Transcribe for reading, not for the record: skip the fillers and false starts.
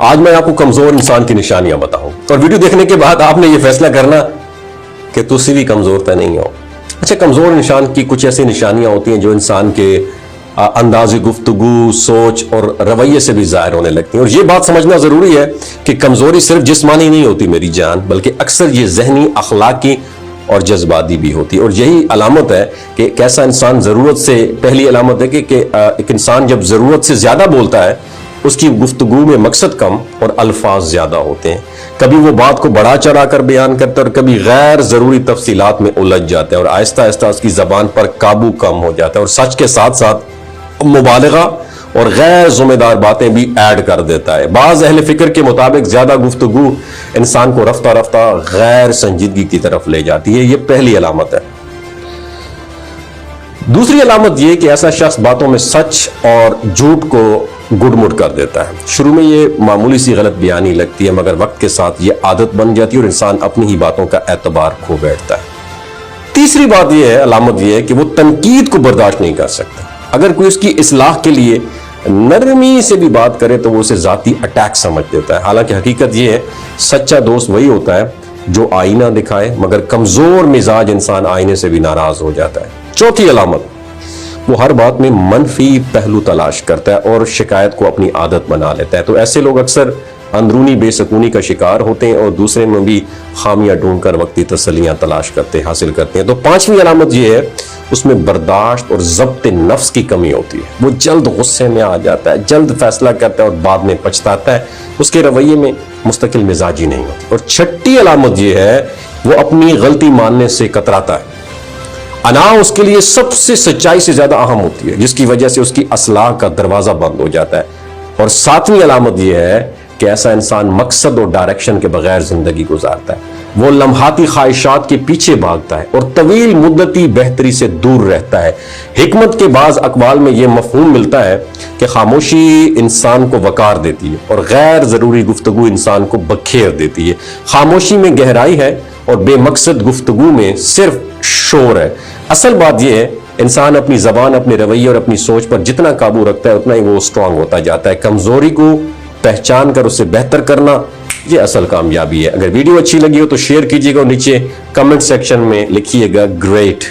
آج میں آپ کو کمزور انسان کی نشانیاں بتاؤں اور ویڈیو دیکھنے کے بعد آپ نے یہ فیصلہ کرنا کہ تسی بھی کمزور تو نہیں ہو. اچھا، کمزور انسان کی کچھ ایسی نشانیاں ہوتی ہیں جو انسان کے انداز گفتگو، سوچ اور رویے سے بھی ظاہر ہونے لگتی ہیں. اور یہ بات سمجھنا ضروری ہے کہ کمزوری صرف جسمانی نہیں ہوتی میری جان، بلکہ اکثر یہ ذہنی، اخلاقی اور جذباتی بھی ہوتی ہے. اور یہی علامت ہے کہ کیسا انسان ضرورت سے، پہلی علامت ہے کہ ایک انسان جب ضرورت سے زیادہ بولتا ہے اس کی گفتگو میں مقصد کم اور الفاظ زیادہ ہوتے ہیں. کبھی وہ بات کو بڑا چڑھا کر بیان کرتا ہے اور کبھی غیر ضروری تفصیلات میں الجھ جاتا ہے اور آہستہ آہستہ اس کی زبان پر قابو کم ہو جاتا ہے اور سچ کے ساتھ ساتھ مبالغہ اور غیر ذمہ دار باتیں بھی ایڈ کر دیتا ہے. بعض اہل فکر کے مطابق زیادہ گفتگو انسان کو رفتہ رفتہ غیر سنجیدگی کی طرف لے جاتی ہے. یہ پہلی علامت ہے. دوسری علامت یہ کہ ایسا شخص باتوں میں سچ اور جھوٹ کو گڈ مڈ کر دیتا ہے. شروع میں یہ معمولی سی غلط بیانی لگتی ہے، مگر وقت کے ساتھ یہ عادت بن جاتی ہے اور انسان اپنی ہی باتوں کا اعتبار کھو بیٹھتا ہے. تیسری بات یہ ہے، علامت یہ ہے کہ وہ تنقید کو برداشت نہیں کر سکتا. اگر کوئی اس کی اصلاح کے لیے نرمی سے بھی بات کرے تو وہ اسے ذاتی اٹیک سمجھ دیتا ہے. حالانکہ حقیقت یہ ہے سچا دوست وہی ہوتا ہے جو آئینہ دکھائے، مگر کمزور مزاج انسان آئینے سے بھی ناراض ہو جاتا ہے. چوتھی علامت، وہ ہر بات میں منفی پہلو تلاش کرتا ہے اور شکایت کو اپنی عادت بنا لیتا ہے. تو ایسے لوگ اکثر اندرونی بے سکونی کا شکار ہوتے ہیں اور دوسرے میں بھی خامیاں ڈھونڈ کر وقتی تسلیاں تلاش حاصل کرتے ہیں. تو پانچویں علامت یہ ہے، اس میں برداشت اور ضبط نفس کی کمی ہوتی ہے. وہ جلد غصے میں آ جاتا ہے، جلد فیصلہ کرتا ہے اور بعد میں پچھتاتا ہے. اس کے رویے میں مستقل مزاجی نہیں ہوتی. اور چھٹی علامت یہ ہے، وہ اپنی غلطی ماننے سے کتراتا ہے. انا اس کے لیے سب سے سچائی سے زیادہ اہم ہوتی ہے، جس کی وجہ سے اس کی اصلاح کا دروازہ بند ہو جاتا ہے. اور ساتویں علامت یہ ہے کہ ایسا انسان مقصد اور ڈائریکشن کے بغیر زندگی گزارتا ہے. وہ لمحاتی خواہشات کے پیچھے بھاگتا ہے اور طویل مدتی بہتری سے دور رہتا ہے. حکمت کے بعض اقوال میں یہ مفہوم ملتا ہے کہ خاموشی انسان کو وقار دیتی ہے اور غیر ضروری گفتگو انسان کو بکھیر دیتی ہے. خاموشی میں گہرائی ہے اور بے مقصد گفتگو میں صرف شور ہے. اصل بات یہ ہے، انسان اپنی زبان، اپنے رویے اور اپنی سوچ پر جتنا قابو رکھتا ہے اتنا ہی وہ اسٹرانگ ہوتا جاتا ہے. کمزوری کو پہچان کر اسے بہتر کرنا، یہ اصل کامیابی ہے. اگر ویڈیو اچھی لگی ہو تو شیئر کیجیے گا اور نیچے کمنٹ سیکشن میں لکھیے گا گریٹ.